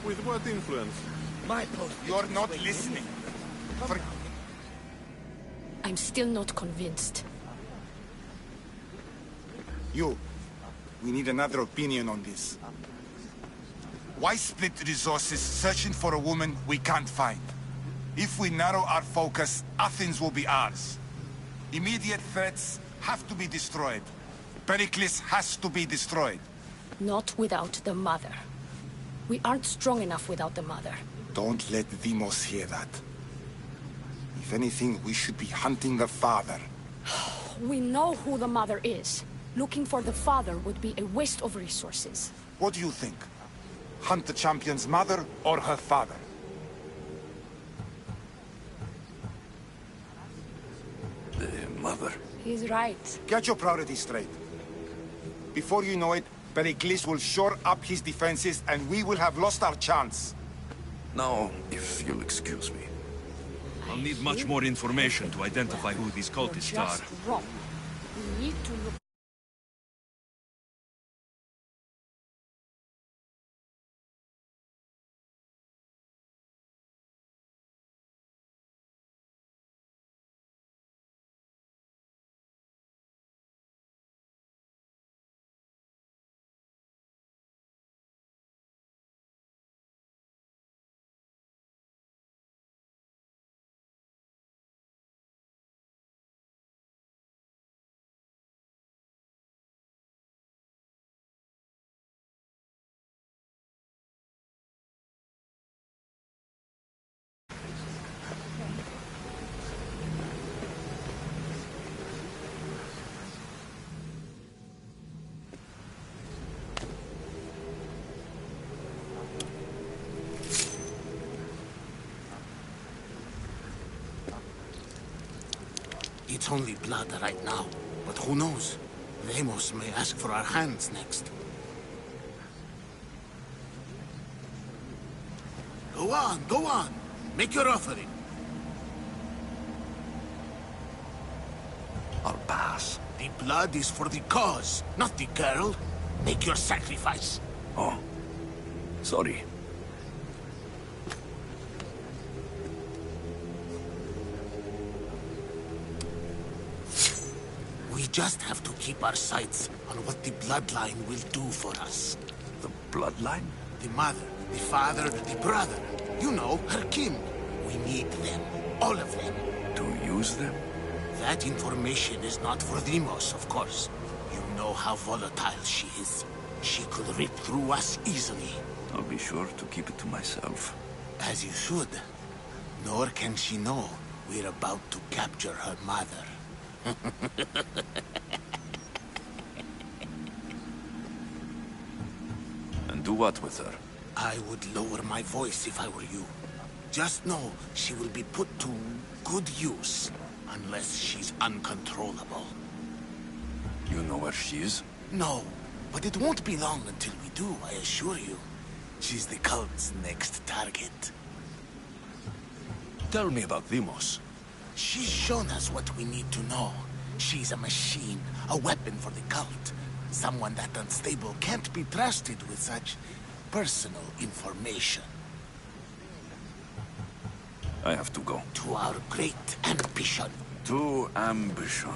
With what influence? My post. You're not listening. I'm still not convinced. You. We need another opinion on this. Why split resources searching for a woman we can't find? If we narrow our focus, Athens will be ours. Immediate threats have to be destroyed. Pericles has to be destroyed. Not without the mother. We aren't strong enough without the mother. Don't let Deimos hear that. If anything, we should be hunting the father. We know who the mother is. Looking for the father would be a waste of resources. What do you think? Hunt the champion's mother or her father? The mother. He's right. Get your priorities straight. Before you know it, Pericles will shore up his defenses and we will have lost our chance. Now, if you'll excuse me. I'll need much more information to identify who these cultists You're are. just wrong. We need to look. It's only blood right now, but who knows? Deimos may ask for our hands next. Go on, go on. Make your offering. I'll pass. The blood is for the cause, not the girl. Make your sacrifice. Oh. Sorry. We just have to keep our sights on what the bloodline will do for us. The bloodline? The mother, the father, the brother. You know, her kin. We need them. All of them. To use them? That information is not for Deimos, of course. You know how volatile she is. She could rip through us easily. I'll be sure to keep it to myself. As you should. Nor can she know we're about to capture her mother. And do what with her? I would lower my voice if I were you. Just know she will be put to good use, unless she's uncontrollable. You know where she is? No, but it won't be long until we do, I assure you. She's the cult's next target. Tell me about Deimos. She's shown us what we need to know. She's a machine, a weapon for the cult. Someone that unstable can't be trusted with such personal information. I have to go. To our great ambition. To ambition.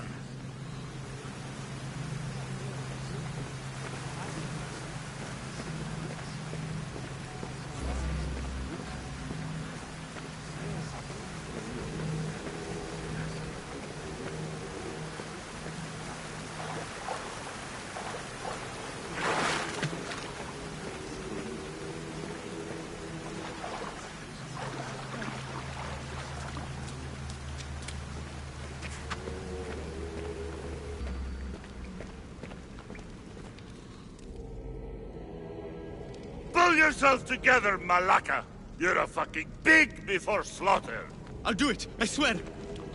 Pull yourself together, Malaka! You're a fucking pig before slaughter! I'll do it, I swear.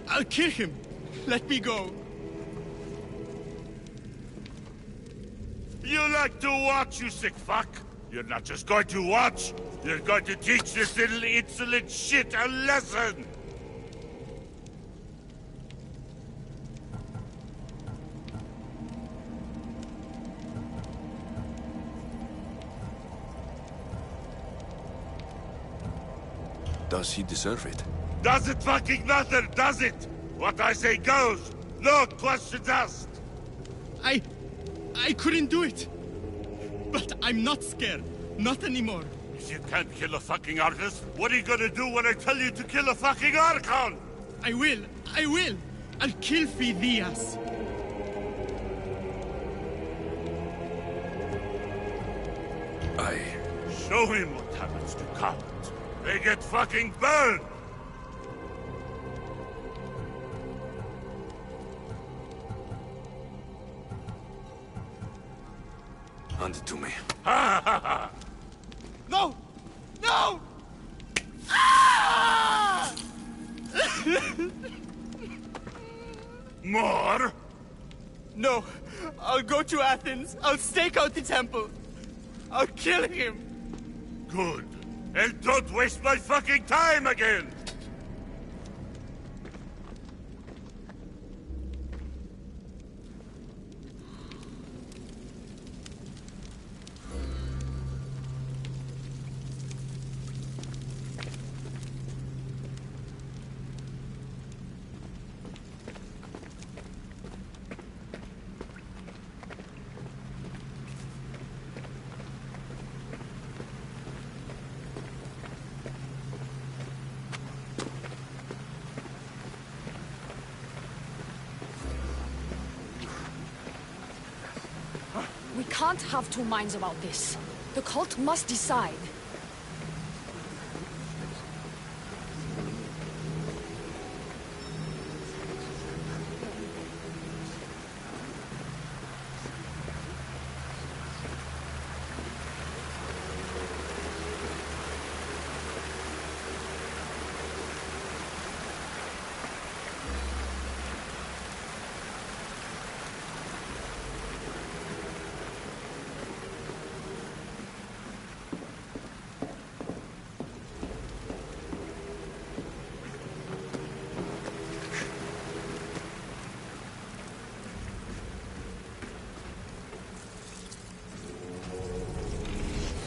I'll kill him. Let me go. You like to watch, you sick fuck? You're not just going to watch, you're going to teach this little insolent shit a lesson! Does he deserve it? Does it fucking matter, does it? What I say goes. No questions asked. I couldn't do it. But I'm not scared. Not anymore. If you can't kill a fucking artist, what are you gonna do when I tell you to kill a fucking Archon? I will. I'll kill Phidias. Show him what happens to cowards. They get fucking burned! Hand it to me. Ha ha ha! No! No! Ah! More? No. I'll go to Athens. I'll stake out the temple. I'll kill him. Good. And don't waste my fucking time again! We can't have two minds about this. The cult must decide.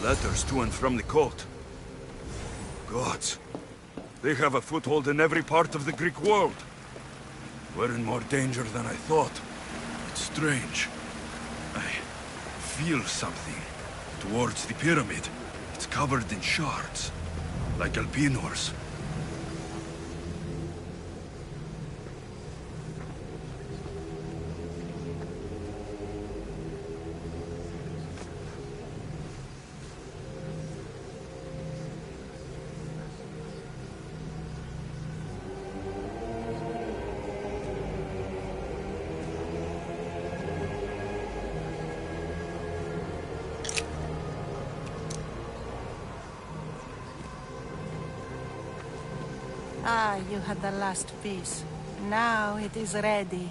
Letters to and from the cult. Gods. They have a foothold in every part of the Greek world. We're in more danger than I thought. It's strange. I feel something towards the pyramid. It's covered in shards, like Alpinors. Ah, you had the last piece. Now it is ready.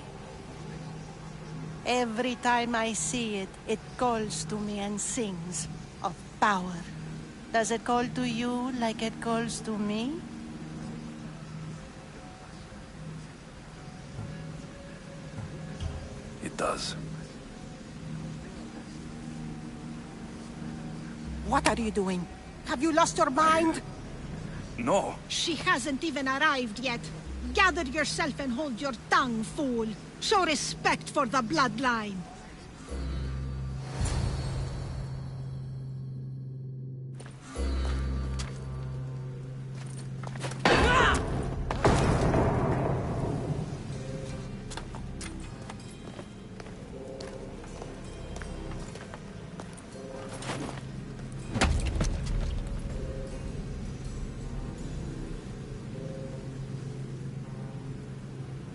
Every time I see it, it calls to me and sings of power. Does it call to you like it calls to me? It does. What are you doing? Have you lost your mind? No. She hasn't even arrived yet. Gather yourself and hold your tongue, fool. Show respect for the bloodline.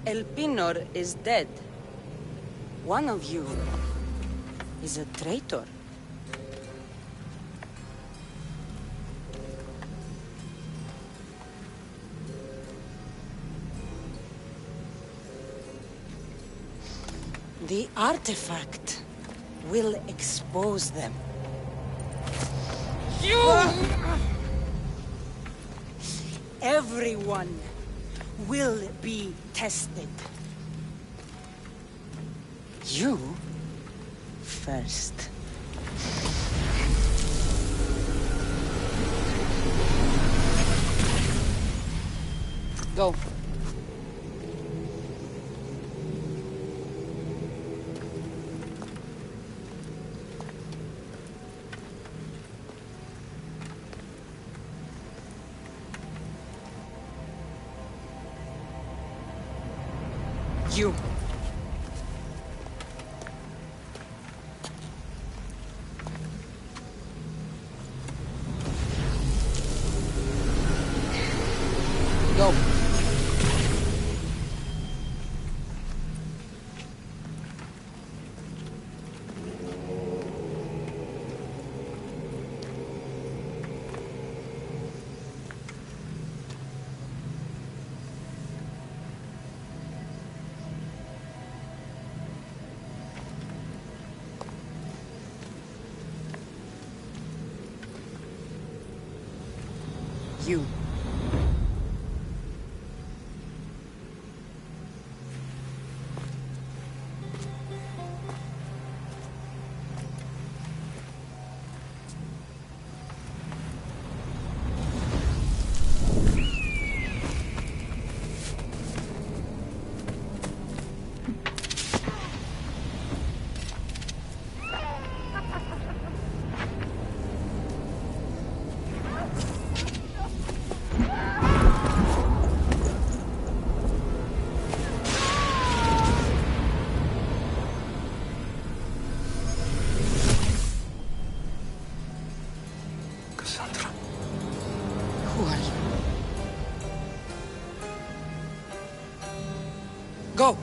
Elpinor is dead. One of you is a traitor. The artifact will expose them. Everyone will be tested. You first. Go. You. Go. You. Who are you? Go!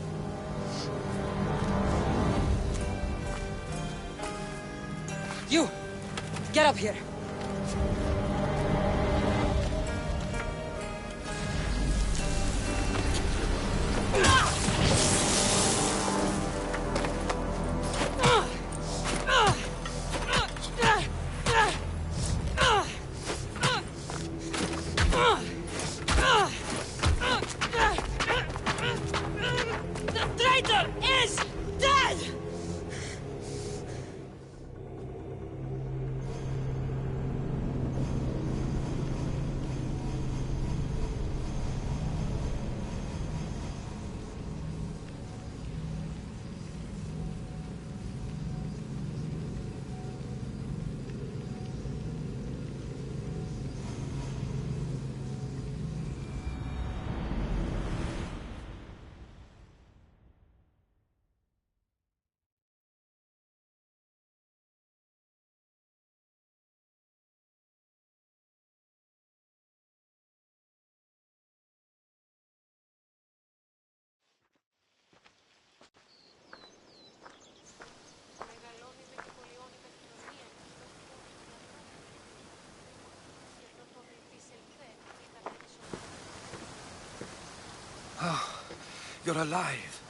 You! Get up here! Oh, you're alive.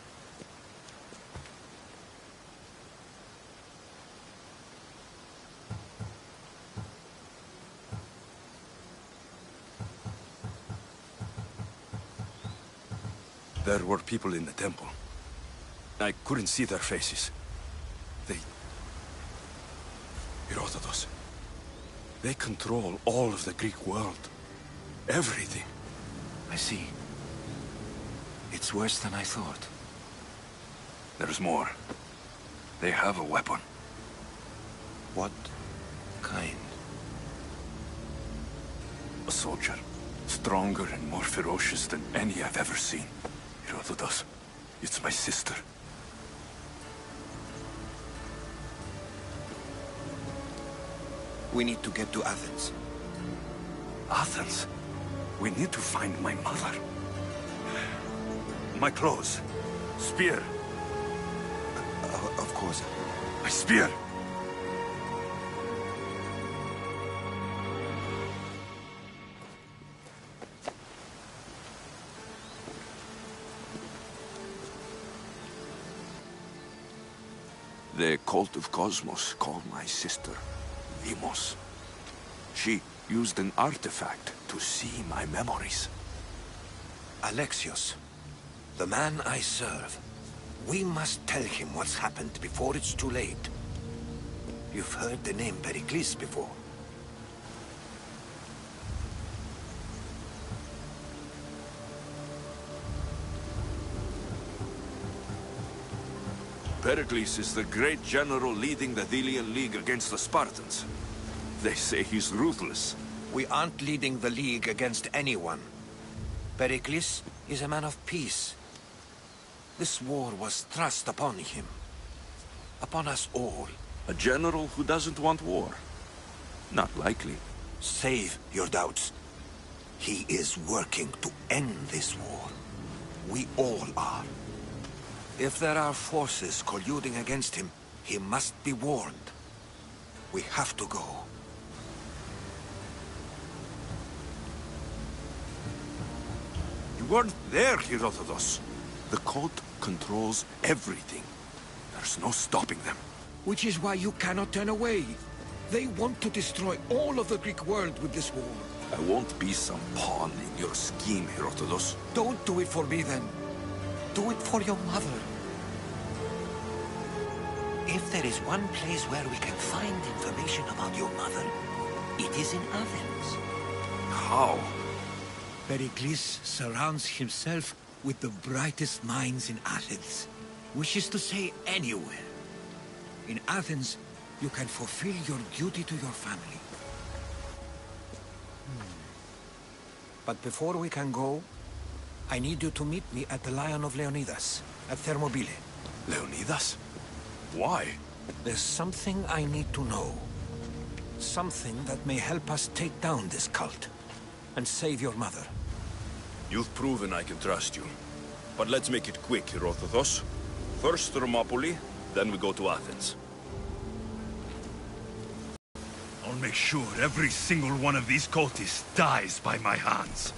There were people in the temple. I couldn't see their faces. Herodotus. They control all of the Greek world. Everything. I see. It's worse than I thought. There's more. They have a weapon. What kind? A soldier. Stronger and more ferocious than any I've ever seen. Herodotus. It's my sister. We need to get to Athens. Athens? We need to find my mother. My clothes. Spear. Of course. My spear! The cult of Cosmos called my sister Demos. She used an artifact to see my memories. Alexios, the man I serve. We must tell him what's happened before it's too late. You've heard the name Pericles before. Pericles is the great general leading the Delian League against the Spartans. They say he's ruthless. We aren't leading the League against anyone. Pericles is a man of peace. This war was thrust upon him. Upon us all. A general who doesn't want war? Not likely. Save your doubts. He is working to end this war. We all are. If there are forces colluding against him, he must be warned. We have to go. You weren't there, Herodotus. The cult controls everything. There's no stopping them. Which is why you cannot turn away. They want to destroy all of the Greek world with this war. I won't be some pawn in your scheme, Herodotus. Don't do it for me, then. Do it for your mother. If there is one place where we can find information about your mother, it is in Athens. How? Pericles surrounds himself with the brightest minds in Athens. Which is to say, anywhere. In Athens, you can fulfill your duty to your family. But before we can go, I need you to meet me at the Lion of Leonidas, at Thermopylae. Leonidas? Why? There's something I need to know. Something that may help us take down this cult, and save your mother. You've proven I can trust you. But let's make it quick, Herodotus. First Thermopylae, then we go to Athens. I'll make sure every single one of these cultists dies by my hands.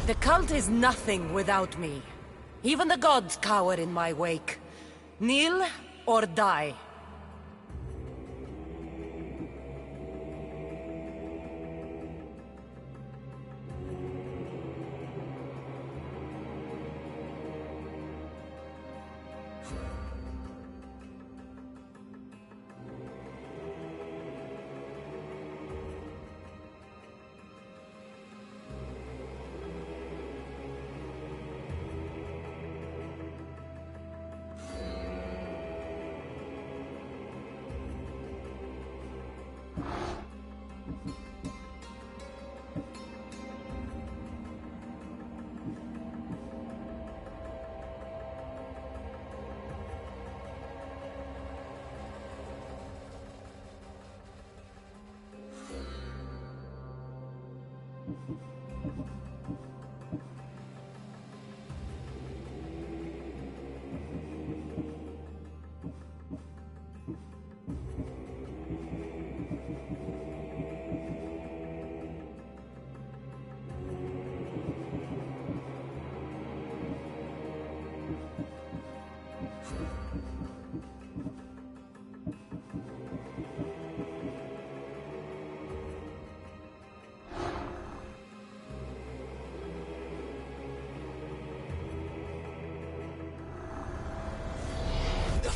The cult is nothing without me. Even the gods cower in my wake. Kneel or die.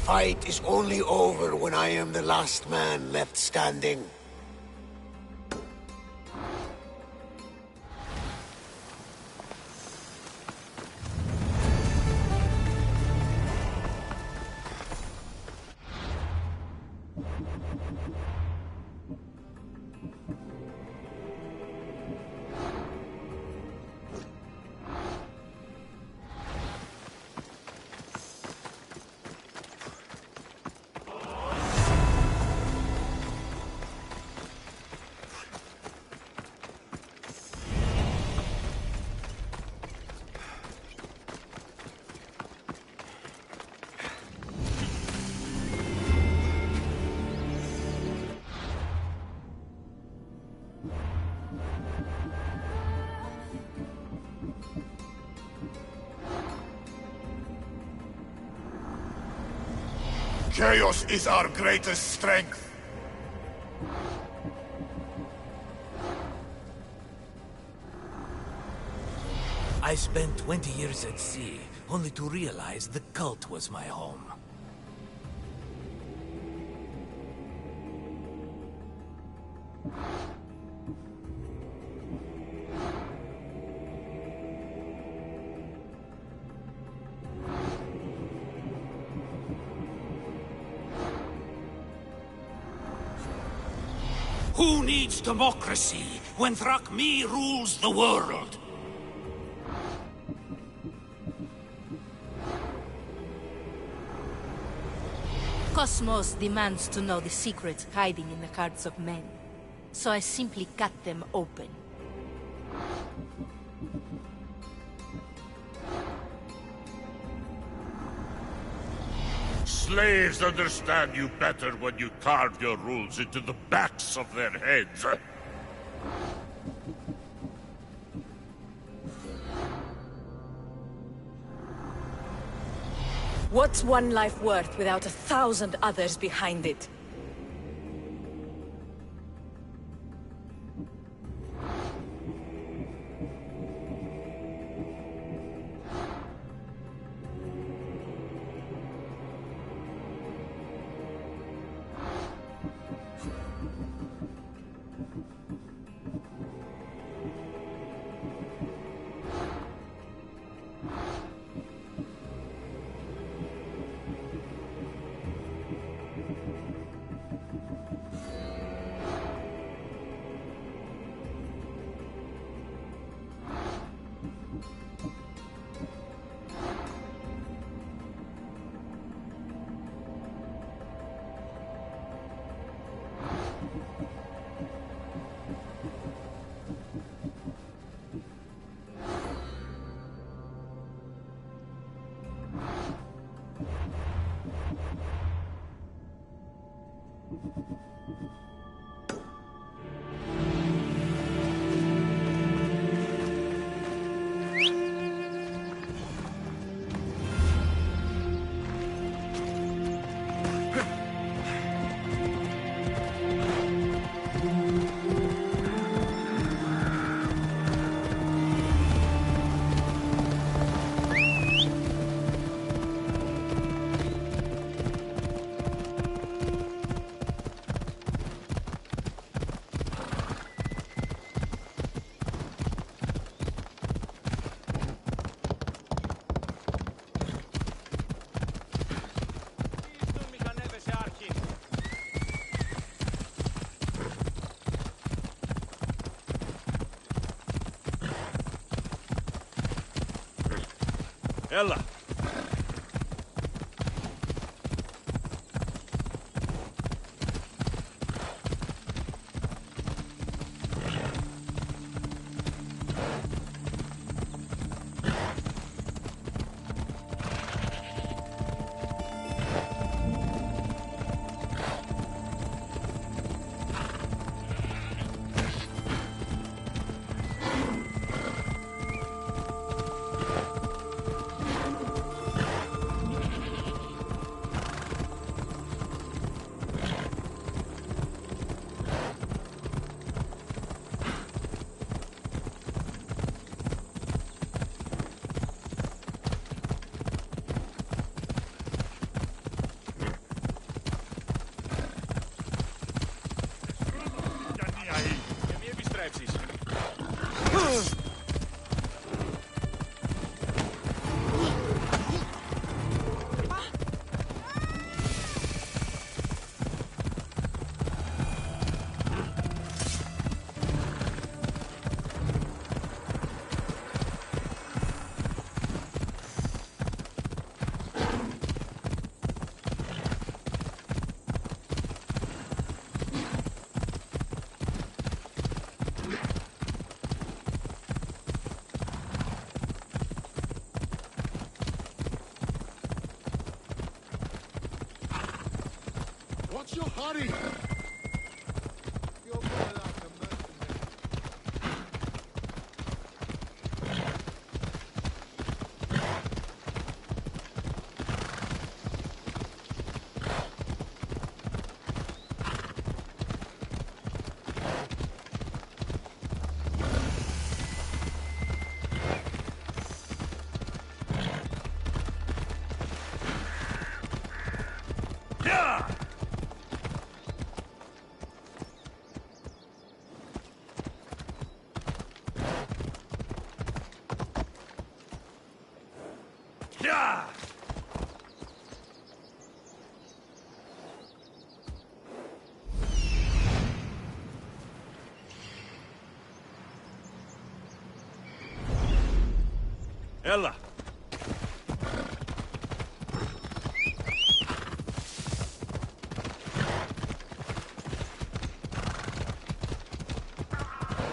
fight is only over when I am the last man left standing. Chaos is our greatest strength. I spent 20 years at sea, only to realize the cult was my home. Who needs democracy when Thrakmi rules the world? Cosmos demands to know the secrets hiding in the hearts of men, so I simply cut them open. Slaves understand you better when you carve your rules into the backs of their heads. What's one life worth without 1,000 others behind it? Ella! What's your hurry? Ella!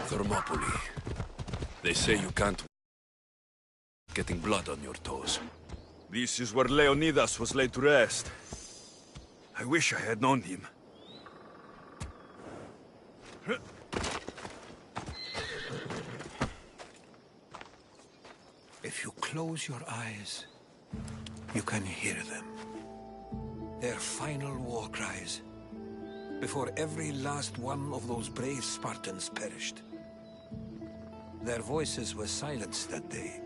Thermopylae. They say you can't... getting blood on your toes. This is where Leonidas was laid to rest. I wish I had known him. If you close your eyes, you can hear them. Their final war cries, before every last one of those brave Spartans perished. Their voices were silenced that day,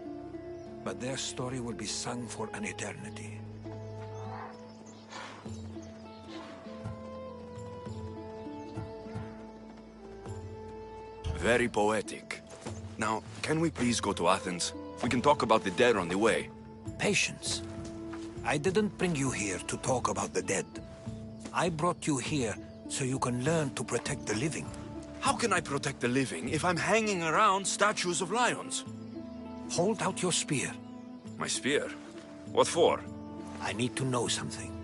but their story will be sung for an eternity. Very poetic. Now, can we please go to Athens? We can talk about the dead on the way. Patience. I didn't bring you here to talk about the dead. I brought you here so you can learn to protect the living. How can I protect the living if I'm hanging around statues of lions? Hold out your spear. My spear? What for? I need to know something.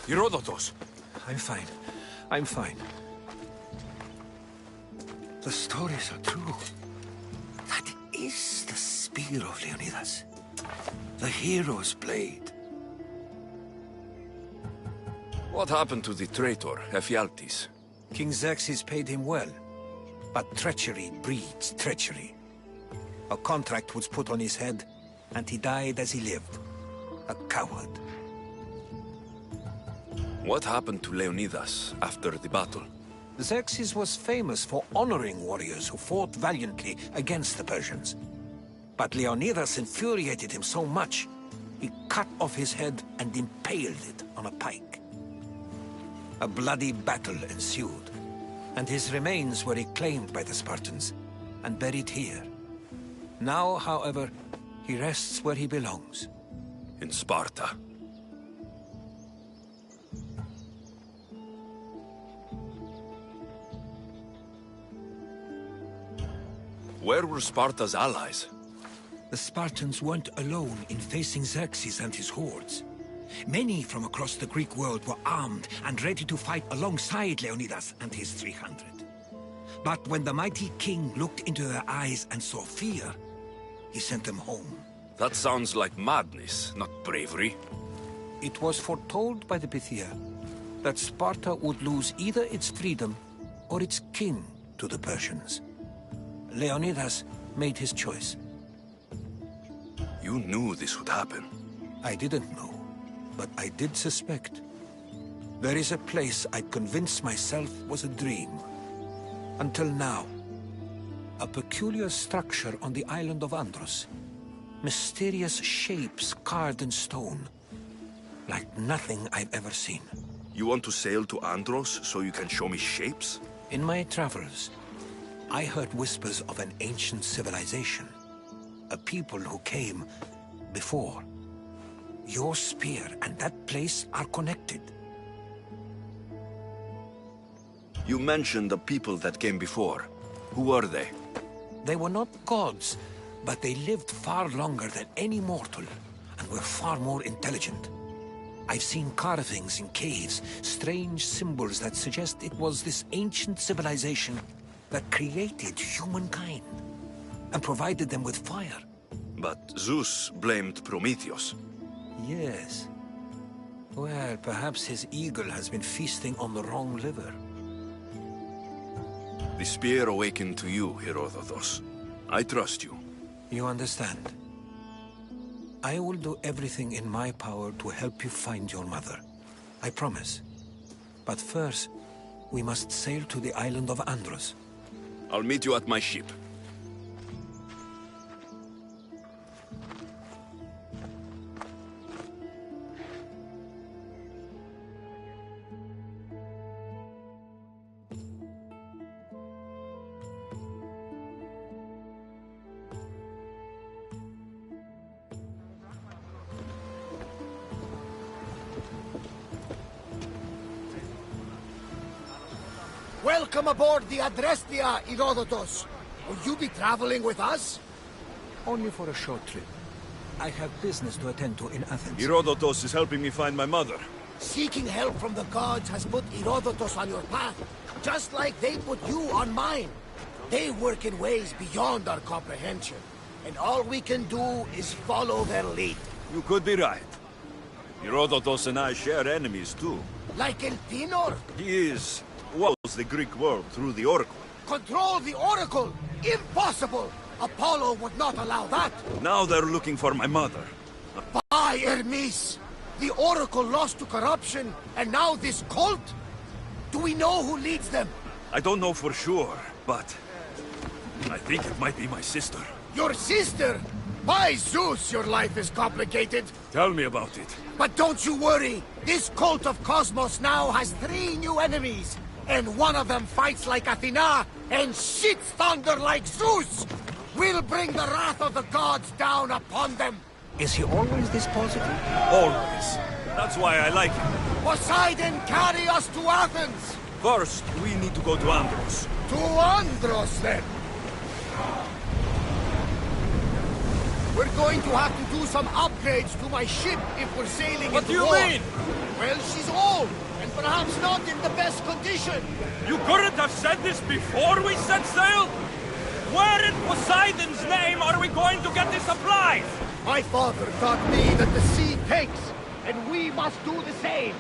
Herodotus! I'm fine. I'm fine. The stories are true. That is the spear of Leonidas. The hero's blade. What happened to the traitor, Ephialtes? King Xerxes paid him well. But treachery breeds treachery. A contract was put on his head, and he died as he lived. A coward. What happened to Leonidas after the battle? Xerxes was famous for honoring warriors who fought valiantly against the Persians. But Leonidas infuriated him so much, he cut off his head and impaled it on a pike. A bloody battle ensued, and his remains were reclaimed by the Spartans and buried here. Now, however, he rests where he belongs. In Sparta. Where were Sparta's allies? The Spartans weren't alone in facing Xerxes and his hordes. Many from across the Greek world were armed and ready to fight alongside Leonidas and his 300. But when the mighty king looked into their eyes and saw fear, he sent them home. That sounds like madness, not bravery. It was foretold by the Pythia that Sparta would lose either its freedom or its king to the Persians. Leonidas made his choice. You knew this would happen. I didn't know, but I did suspect. There is a place I'd convinced myself was a dream. Until now. A peculiar structure on the island of Andros. Mysterious shapes carved in stone. Like nothing I've ever seen. You want to sail to Andros so you can show me shapes? In my travels, I heard whispers of an ancient civilization. A people who came before. Your spear and that place are connected. You mentioned the people that came before. Who are they? They were not gods, but they lived far longer than any mortal, and were far more intelligent. I've seen carvings in caves, strange symbols that suggest it was this ancient civilization that created humankind, and provided them with fire. But Zeus blamed Prometheus. Yes. Well, perhaps his eagle has been feasting on the wrong liver. The spear awakened to you, Herodotus. I trust you. You understand. I will do everything in my power to help you find your mother. I promise. But first, we must sail to the island of Andros. I'll meet you at my ship. Welcome aboard the Adrestia, Herodotus. Will you be traveling with us? Only for a short trip. I have business to attend to in Athens. Herodotus is helping me find my mother. Seeking help from the gods has put Herodotus on your path, just like they put you on mine. They work in ways beyond our comprehension, and all we can do is follow their lead. You could be right. Herodotus and I share enemies too. Like El Pinor? He is... was the Greek world through the Oracle. Control the Oracle? Impossible! Apollo would not allow that! Now they're looking for my mother. By Hermes! The Oracle lost to corruption, and now this cult? Do we know who leads them? I don't know for sure, but... I think it might be my sister. Your sister? By Zeus, your life is complicated. Tell me about it. But don't you worry. This cult of Cosmos now has 3 new enemies. And one of them fights like Athena and shits thunder like Zeus. We'll bring the wrath of the gods down upon them. Is he always this positive? Always. That's why I like him. Poseidon, carry us to Athens. First, we need to go to Andros. To Andros, then. We're going to have to do some upgrades to my ship if we're sailing What into do you war. mean? Well, she's old, and perhaps not in the best condition. You couldn't have said this before we set sail? Where in Poseidon's name are we going to get the supplies? My father taught me that the sea takes, and we must do the same.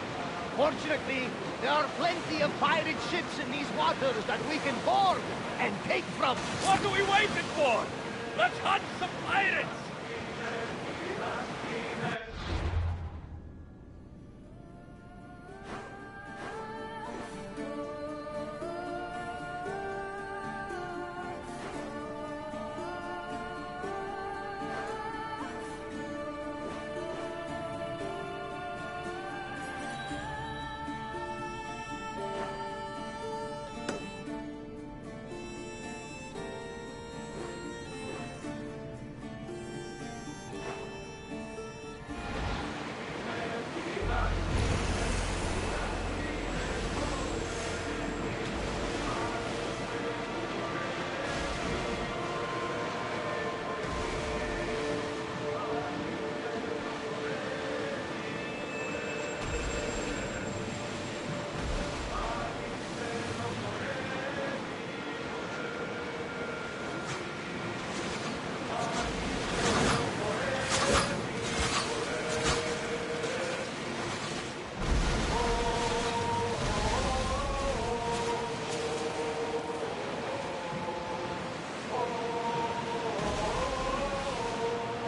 Fortunately, there are plenty of pirate ships in these waters that we can board and take from. What are we waiting for? Let's hunt some pirates!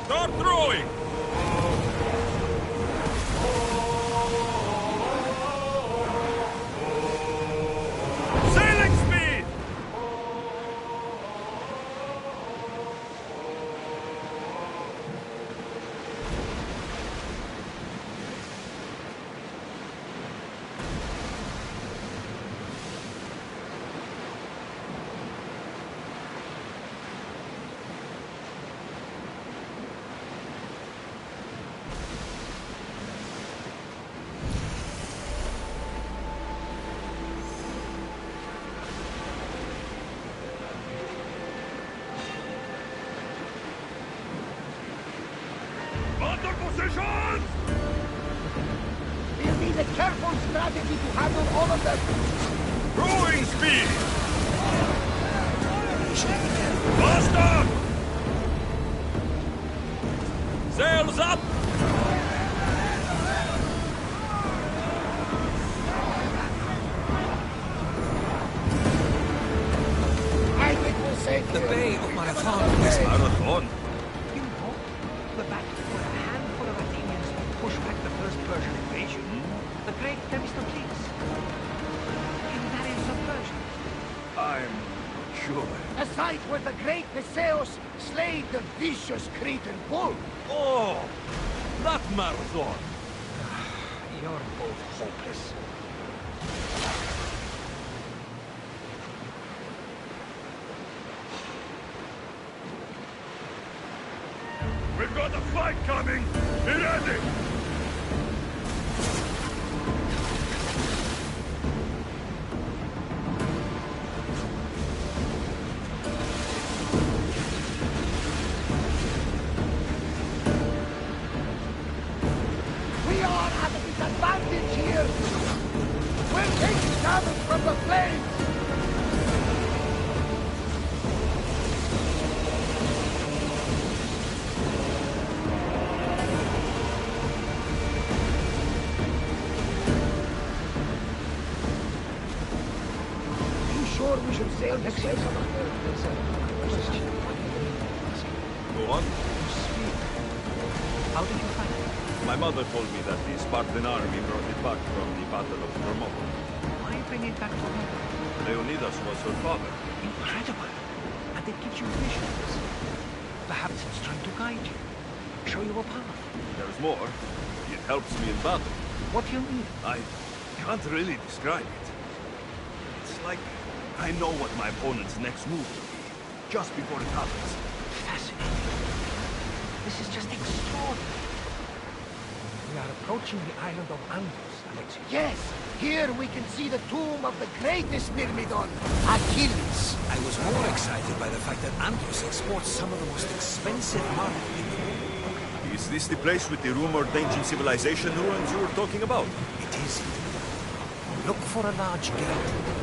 Start throwing! Sailing speed! Under positions! We'll need a careful strategy to handle all of them. Rowing speed! Faster! Sails up! I think we're safe The here. Bay of Marathon is Marathon? You know, that when a handful of Athenians pushed back the first Persian invasion, the great Themistocles, and that is subversion. I'm sure. A site where the great Theseus slayed the vicious Cretan bull. Oh! That Marathon! You're both hopeless. We've got a fight coming! Be ready! We are at a disadvantage here. We're taking damage from the flames. You sure we should sail this way? Go on. How did you find it? My mother told me that the Spartan army brought it back from the Battle of Thermopylae. Why bring it back to her? Leonidas was her father. Incredible. And it gives you visions. Perhaps it's trying to guide you. Show you a path. There's more. It helps me in battle. What do you mean? I can't really describe it. It's like I know what my opponent's next move will be, just before it happens. Fascinating. This is just extraordinary. We are approaching the island of Andros, Alexis. Yes, here we can see the tomb of the greatest Myrmidon, Achilles. I was more excited by the fact that Andros exports some of the most expensive marble in the world. Is this the place with the rumored ancient civilization ruins you were talking about? It is. Look for a large gate.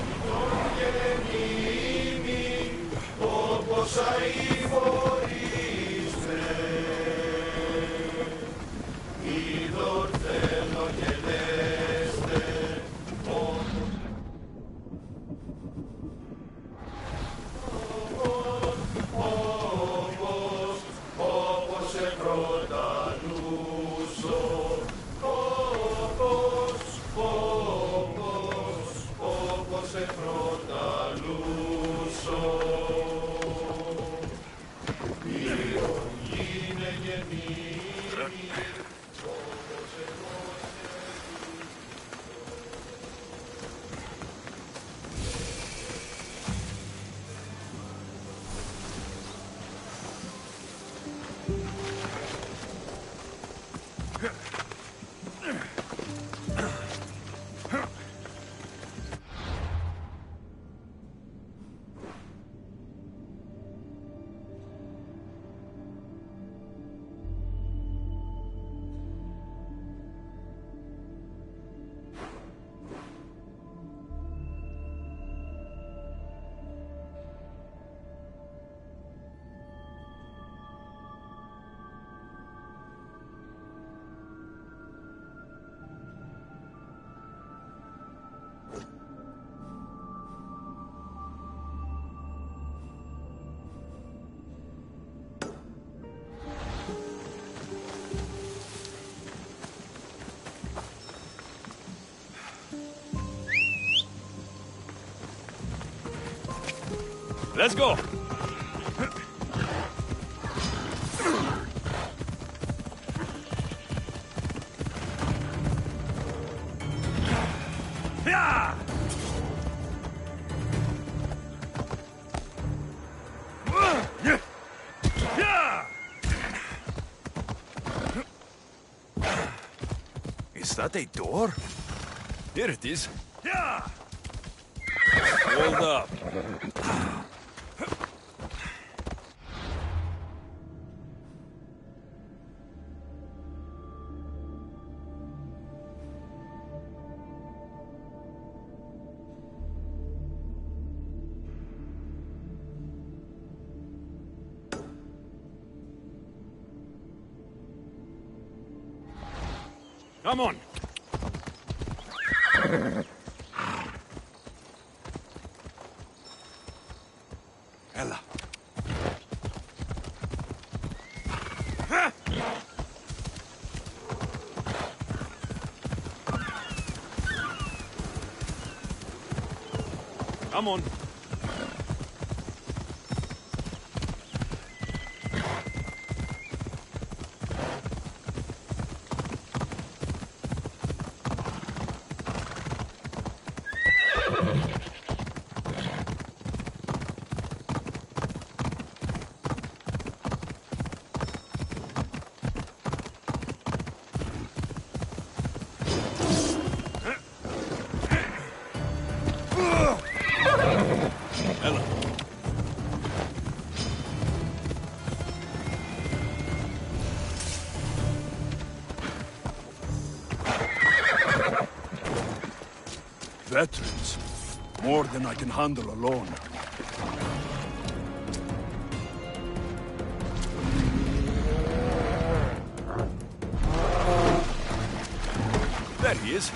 Let's go! Is that a door? Here it is. Hold up. Come on. Ella. Come on. Veterans. More than I can handle alone. There he is.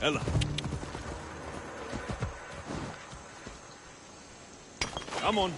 Ella. Come on.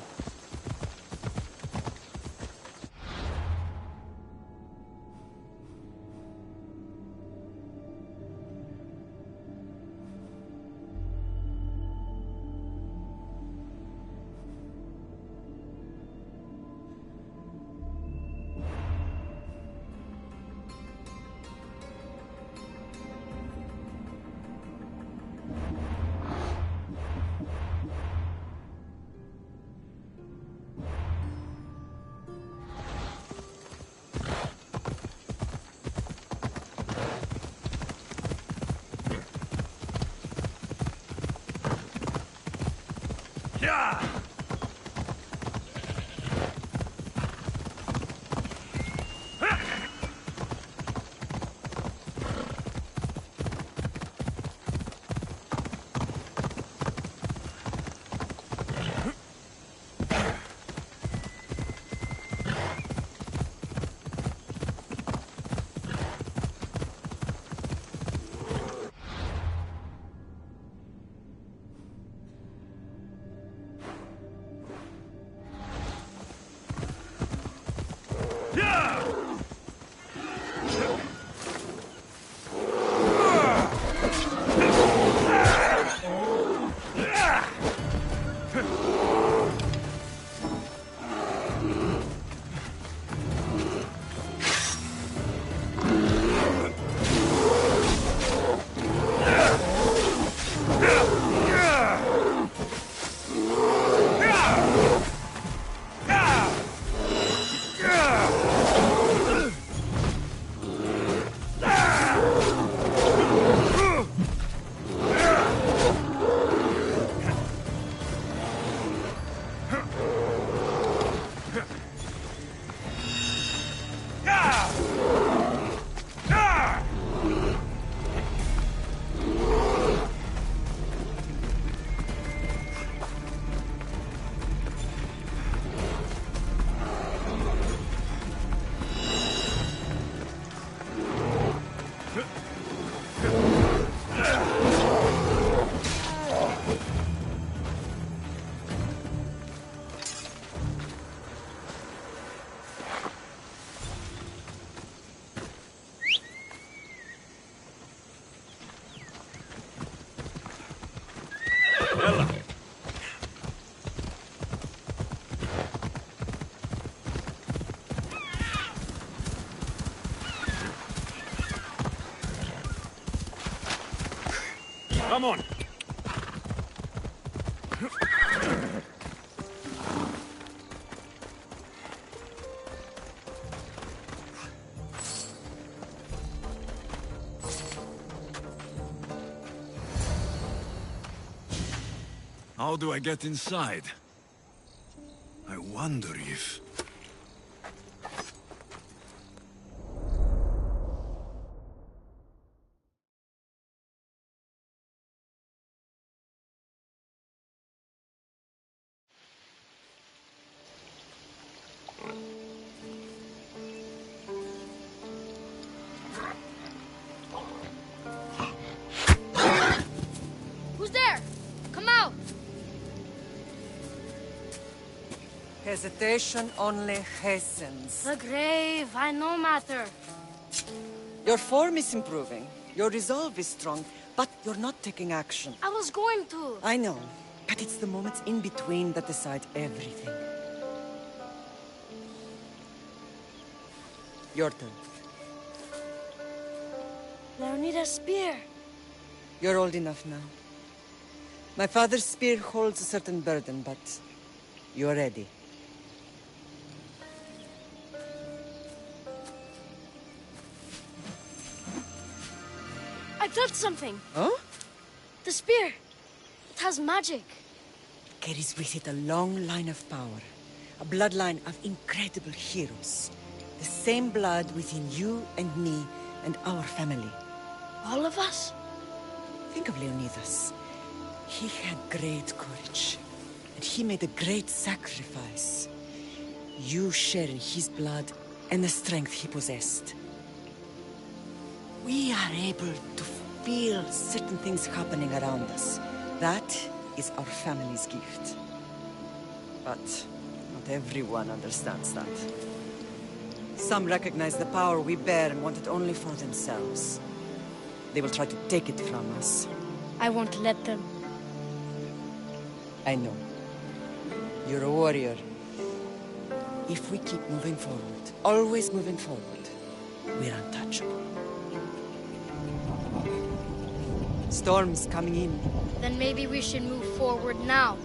Yeah! Come on! How do I get inside? I wonder if... Who's there? Come out! Hesitation only hastens. The grave, I no matter. Your form is improving. Your resolve is strong, but you're not taking action. I was going to. I know, but it's the moments in between that decide everything. Your turn. Leonida's spear. You're old enough now. My father's spear holds a certain burden, but you're ready. I touched something. Oh? The spear. It has magic. Carries with it a long line of power. A bloodline of incredible heroes. The same blood within you and me and our family. All of us? Think of Leonidas. He had great courage. And he made a great sacrifice. You share in his blood and the strength he possessed. We are able to feel certain things happening around us. That is our family's gift. But not everyone understands that. Some recognize the power we bear and want it only for themselves. They will try to take it from us. I won't let them. I know. You're a warrior. If we keep moving forward, always moving forward, we're untouchable. Storm's coming in. Then maybe we should move forward now.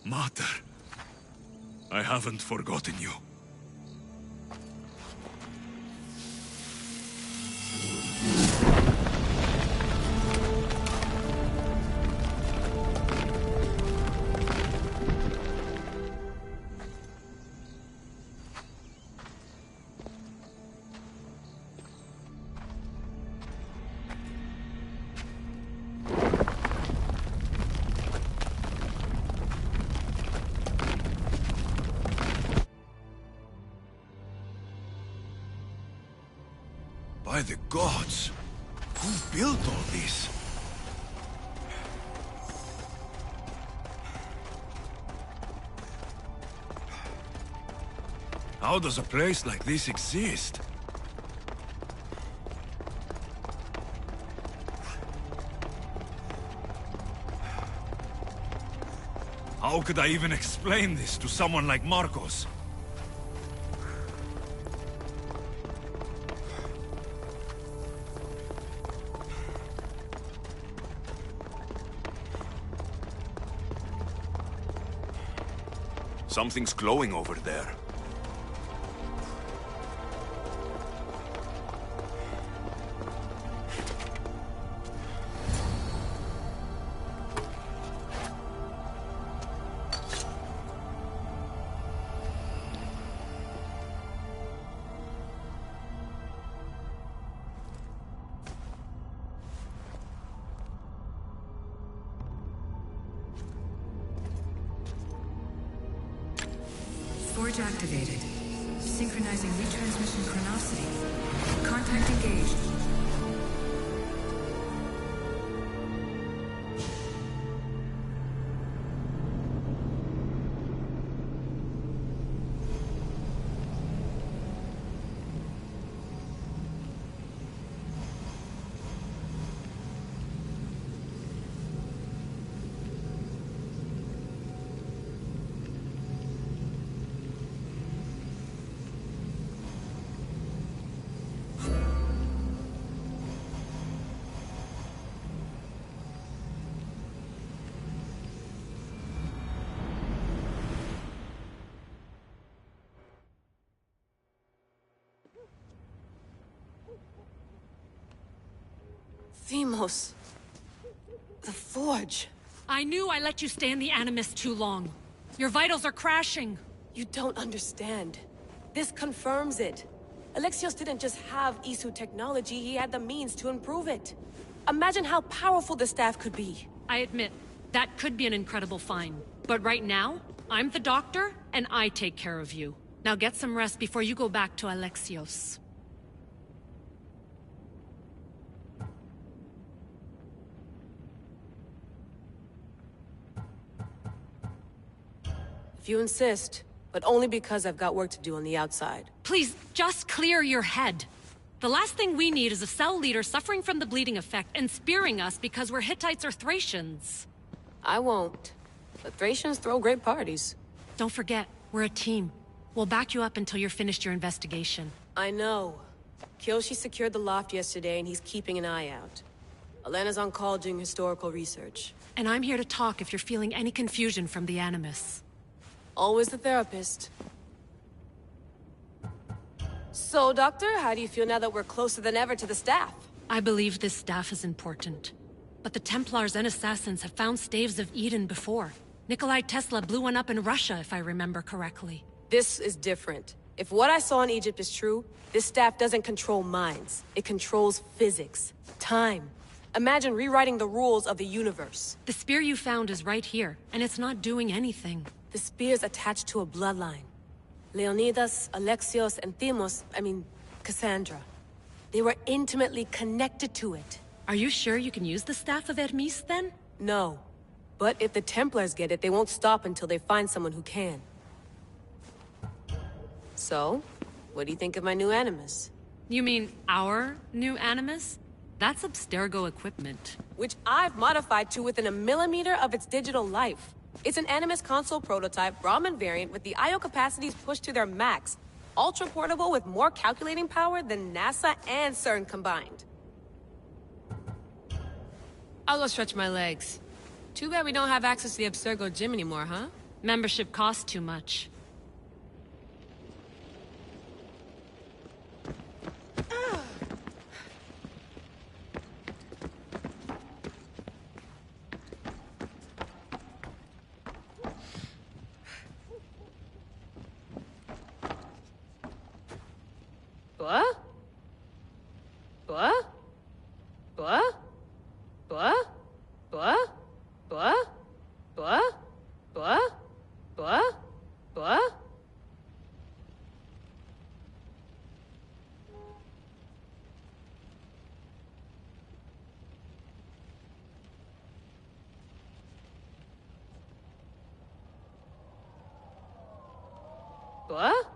Mater, I haven't forgotten you. By the gods! Who built all this? How does a place like this exist? How could I even explain this to someone like Marcos? Something's glowing over there. Forge activated. Synchronizing retransmission chronicity. Contact engaged. Themos. The Forge. I knew I let you stay in the Animus too long. Your vitals are crashing. You don't understand. This confirms it. Alexios didn't just have Isu technology, he had the means to improve it. Imagine how powerful the staff could be. I admit, that could be an incredible find. But right now, I'm the doctor, and I take care of you. Now get some rest before you go back to Alexios. If you insist, but only because I've got work to do on the outside. Please, just clear your head. The last thing we need is a cell leader suffering from the bleeding effect and spearing us because we're Hittites or Thracians. I won't. But Thracians throw great parties. Don't forget, we're a team. We'll back you up until you're finished your investigation. I know. Kyoshi secured the loft yesterday and he's keeping an eye out. Elena's on call doing historical research. And I'm here to talk if you're feeling any confusion from the Animus. Always the therapist. So, Doctor, how do you feel now that we're closer than ever to the staff? I believe this staff is important. But the Templars and Assassins have found staves of Eden before. Nikolai Tesla blew one up in Russia, if I remember correctly. This is different. If what I saw in Egypt is true, this staff doesn't control minds. It controls physics, time. Imagine rewriting the rules of the universe. The spear you found is right here, and it's not doing anything. The spear's attached to a bloodline. Leonidas, Alexios, and Cassandra. They were intimately connected to it. Are you sure you can use the Staff of Hermes, then? No. But if the Templars get it, they won't stop until they find someone who can. So, what do you think of my new Animus? You mean our new Animus? That's Abstergo equipment. Which I've modified to within a millimeter of its digital life. It's an Animus console prototype, Brahmin variant with the I/O capacities pushed to their max. Ultra portable with more calculating power than NASA and CERN combined. I'll go stretch my legs. Too bad we don't have access to the Abstergo gym anymore, huh? Membership costs too much. What? What? What? What? What? What? What? What? What? What? What?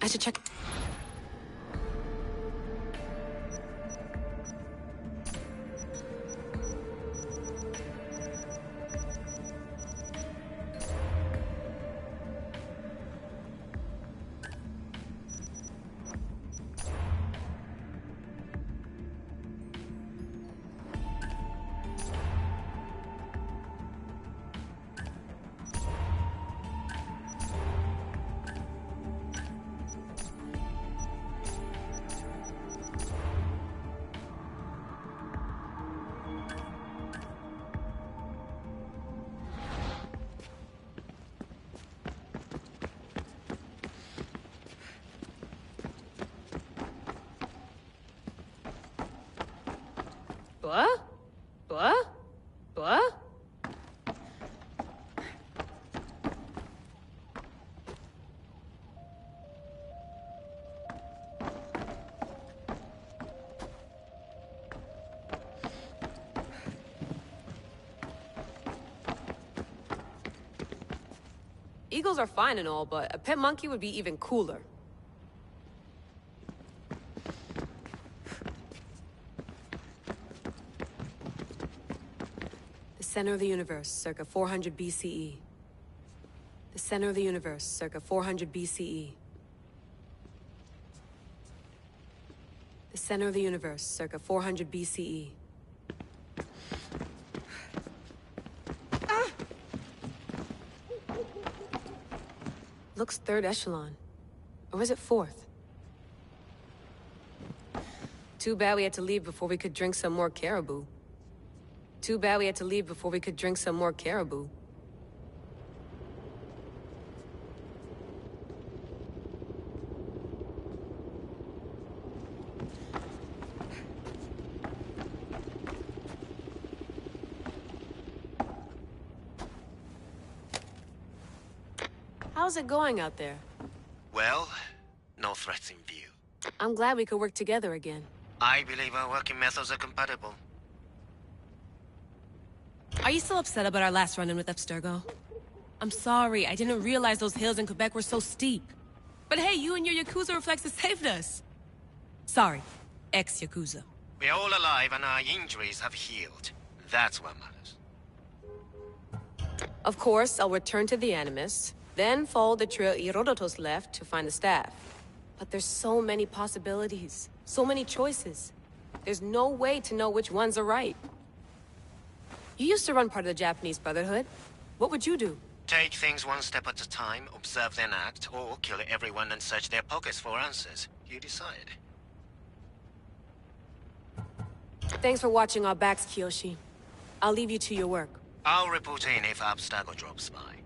I should check. What? What? What? Eagles are fine and all, but a pet monkey would be even cooler. The center of the universe, circa 400 BCE. The center of the universe, circa 400 BCE. The center of the universe, circa 400 BCE. Looks third echelon. Or is it fourth? Too bad we had to leave before we could drink some more caribou. Too bad we had to leave before we could drink some more caribou. How's it going out there? Well, no threats in view. I'm glad we could work together again. I believe our working methods are compatible. Are you still upset about our last run-in with Abstergo? I'm sorry, I didn't realize those hills in Quebec were so steep. But hey, you and your Yakuza reflexes saved us. Sorry, ex-Yakuza. We're all alive and our injuries have healed. That's what matters. Of course, I'll return to the Animus, then follow the trail Herodotus left to find the staff. But there's so many possibilities, so many choices. There's no way to know which ones are right. You used to run part of the Japanese Brotherhood. What would you do? Take things one step at a time, observe then act, or kill everyone and search their pockets for answers. You decide. Thanks for watching our backs, Kiyoshi. I'll leave you to your work. I'll report in if Abstergo drops by.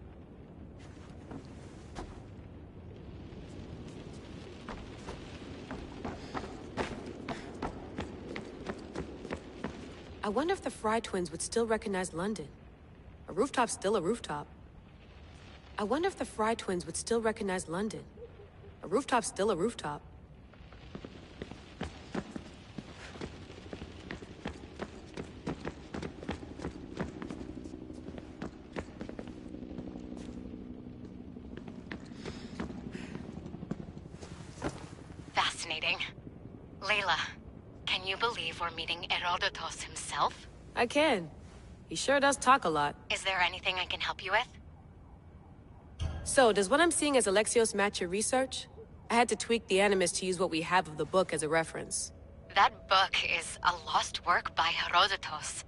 I wonder if the Fry twins would still recognize London. A rooftop's still a rooftop. I wonder if the Fry twins would still recognize London. A rooftop's still a rooftop. Fascinating. Layla, can you believe we're meeting Herodotus himself? I can. He sure does talk a lot. Is there anything I can help you with? So, does what I'm seeing as Alexios match your research? I had to tweak the Animus to use what we have of the book as a reference. That book is a lost work by Herodotus.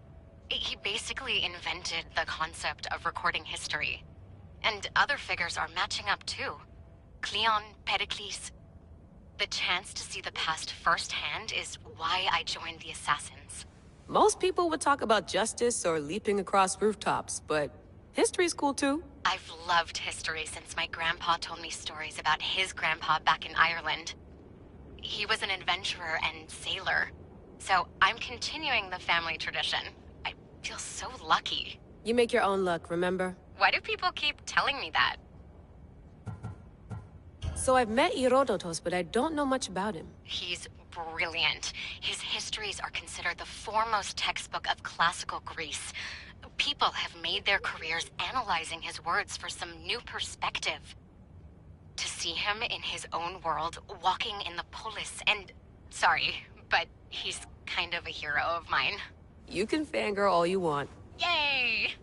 He basically invented the concept of recording history. And other figures are matching up too. Cleon, Pericles. The chance to see the past firsthand is why I joined the Assassins. Most people would talk about justice or leaping across rooftops, but history's cool too. I've loved history since my grandpa told me stories about his grandpa back in Ireland. He was an adventurer and sailor, so I'm continuing the family tradition. I feel so lucky. You make your own luck, remember? Why do people keep telling me that? So I've met Herodotus, but I don't know much about him. He's brilliant. His histories are considered the foremost textbook of classical Greece. People have made their careers analyzing his words for some new perspective. To see him in his own world, walking in the polis, and... Sorry, but he's kind of a hero of mine. You can fangirl all you want. Yay!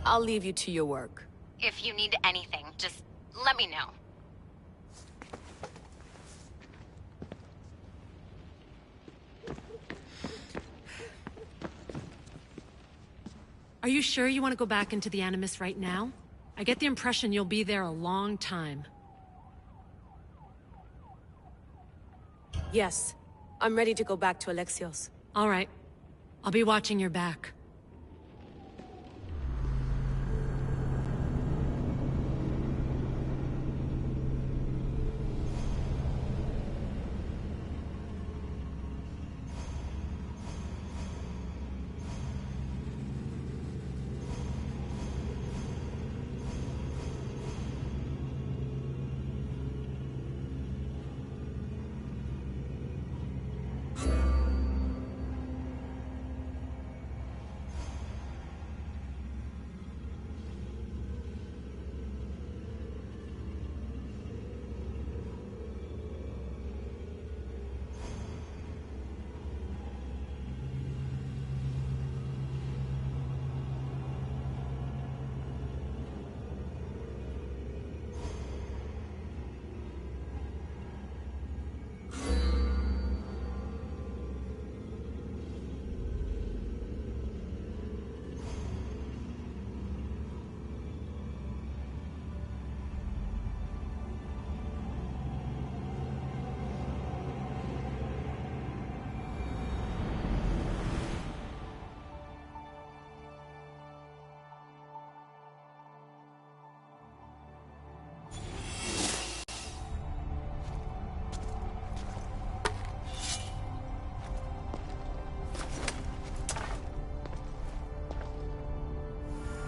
I'll leave you to your work. If you need anything, just let me know. Are you sure you want to go back into the Animus right now? I get the impression you'll be there a long time. Yes. I'm ready to go back to Alexios. All right. I'll be watching your back.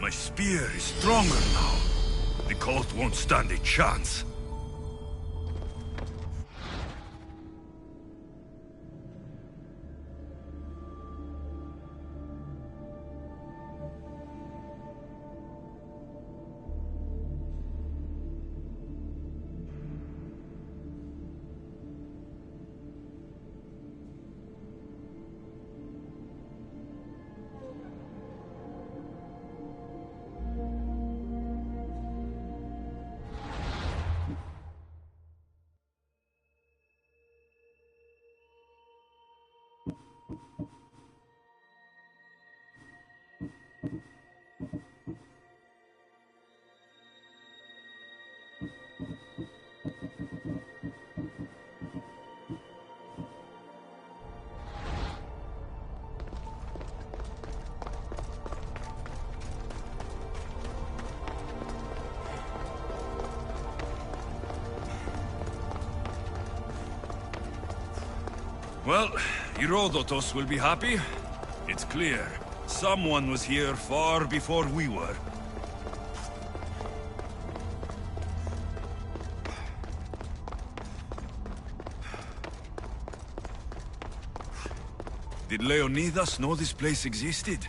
My spear is stronger now. The cult won't stand a chance. Well, Herodotus will be happy. It's clear. Someone was here far before we were. Did Leonidas know this place existed?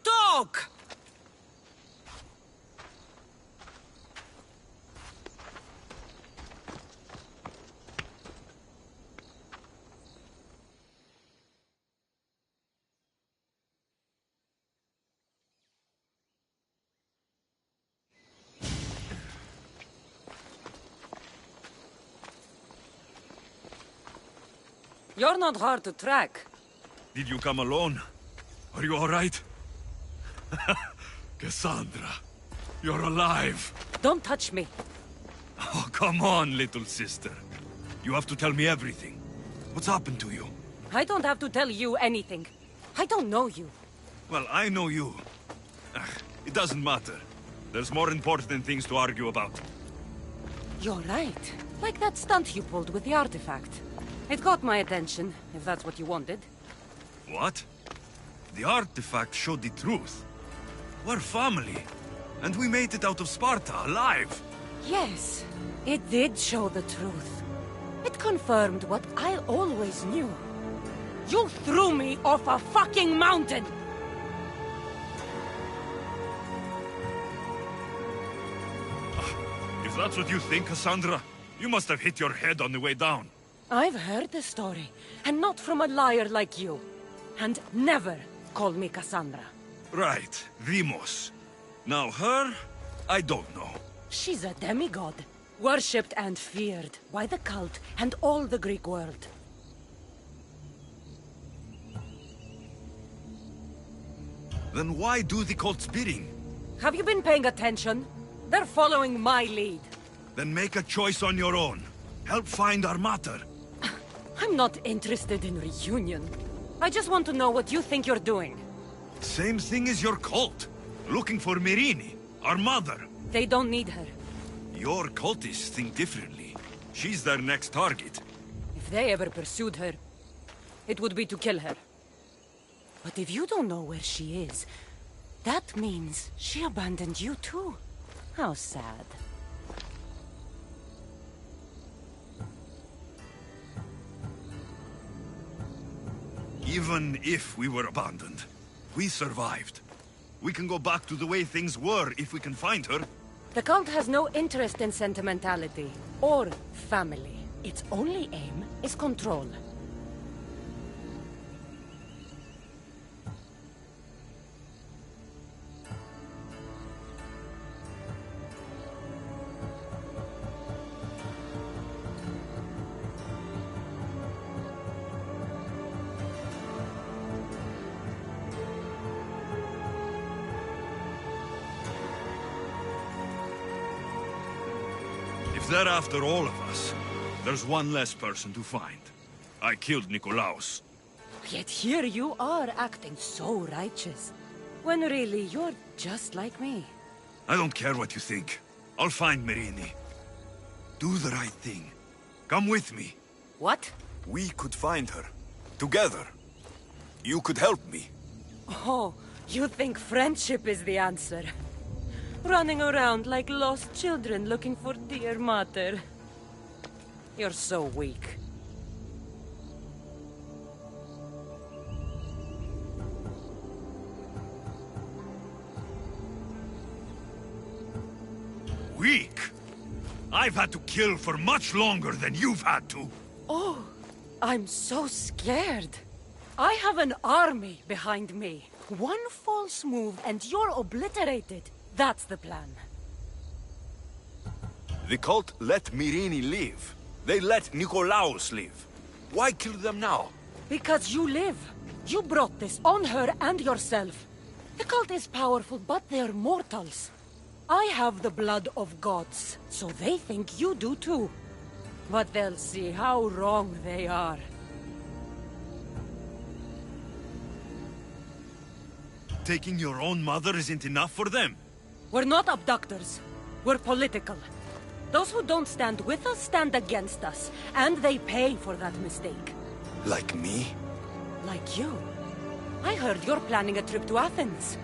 Talk! You're not hard to track. Did you come alone? Are you all right? Cassandra, you're alive. Don't touch me. Oh, come on, little sister. You have to tell me everything. What's happened to you? I don't have to tell you anything. I don't know you. Well, I know you. It doesn't matter. There's more important things to argue about. You're right. Like that stunt you pulled with the artifact. It got my attention, if that's what you wanted. What? The artifact showed the truth. We're family. And we made it out of Sparta, alive. Yes, it did show the truth. It confirmed what I always knew. You threw me off a fucking mountain! If that's what you think, Cassandra, you must have hit your head on the way down. I've heard the story, and not from a liar like you. And never call me Cassandra. Right, Deimos. Now her, I don't know. She's a demigod, worshipped and feared by the cult and all the Greek world. Then why do the cult's bidding? Have you been paying attention? They're following my lead. Then make a choice on your own. Help find our mater. I'm not interested in reunion. I just want to know what you think you're doing. Same thing as your cult. Looking for Myrrine, our mother. They don't need her. Your cultists think differently. She's their next target. If they ever pursued her, it would be to kill her. But if you don't know where she is, that means she abandoned you too. How sad. Even if we were abandoned, we survived. We can go back to the way things were if we can find her. The cult has no interest in sentimentality or family. Its only aim is control. If they're after all of us, there's one less person to find. I killed Nikolaos. Yet here you are acting so righteous, when really you're just like me. I don't care what you think. I'll find Myrini. Do the right thing. Come with me. What? We could find her. Together. You could help me. Oh, you think friendship is the answer? Running around like lost children looking for dear mother. You're so weak. Weak? I've had to kill for much longer than you've had to. Oh, I'm so scared. I have an army behind me. One false move and you're obliterated. That's the plan. The cult let Myrini live. They let Nikolaos live. Why kill them now? Because you live. You brought this on her and yourself. The cult is powerful, but they're mortals. I have the blood of gods, so they think you do too. But they'll see how wrong they are. Taking your own mother isn't enough for them? We're not abductors. We're political. Those who don't stand with us stand against us, and they pay for that mistake. Like me? Like you. I heard you're planning a trip to Athens.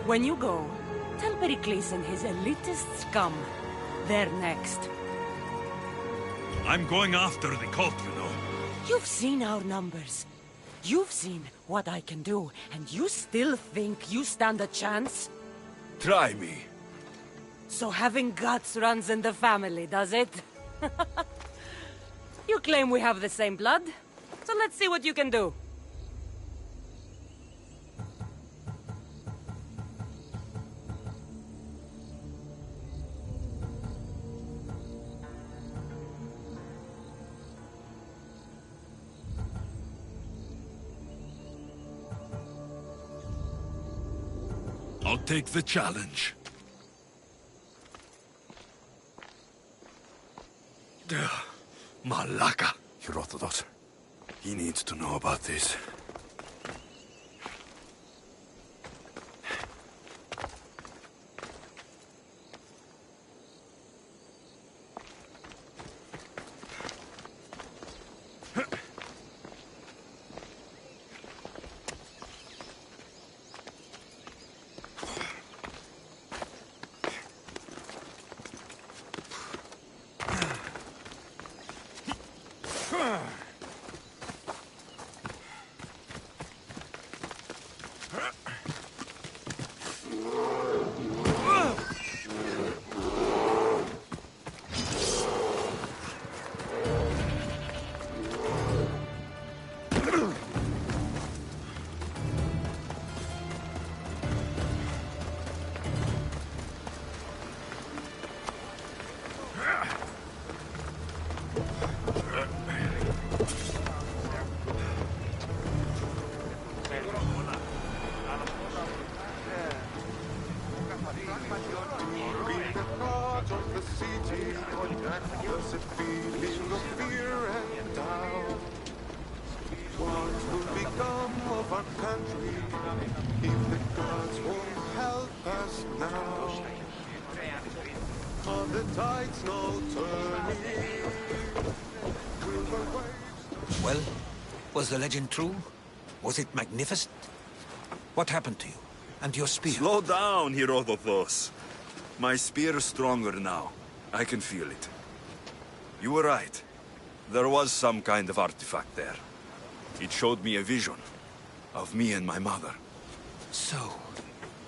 When you go, tell Pericles and his elitist scum. They're next. I'm going after the cult, you know. You've seen our numbers. You've seen what I can do, and you still think you stand a chance? Try me. So having guts runs in the family, does it? You claim we have the same blood, so let's see what you can do. I'll take the challenge. Malaka. Herodotus. He needs to know about this. Well, was the legend true? Was it magnificent? What happened to you? And your spear? Slow down, Herodotus. My spear is stronger now. I can feel it. You were right. There was some kind of artifact there. It showed me a vision of me and my mother. So,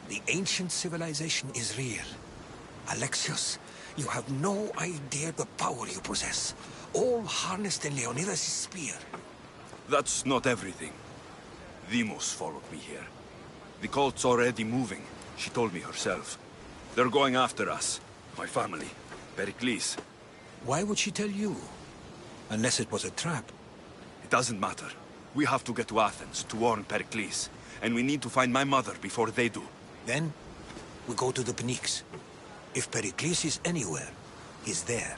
The ancient civilization is real. Alexios, you have no idea the power you possess. All harnessed in Leonidas' spear. That's not everything. Demos followed me here. The cult's already moving. She told me herself. They're going after us. My family. Pericles. Why would she tell you? Unless it was a trap. It doesn't matter. We have to get to Athens to warn Pericles. And we need to find my mother before they do. Then, we go to the Pnyx. If Pericles is anywhere, he's there.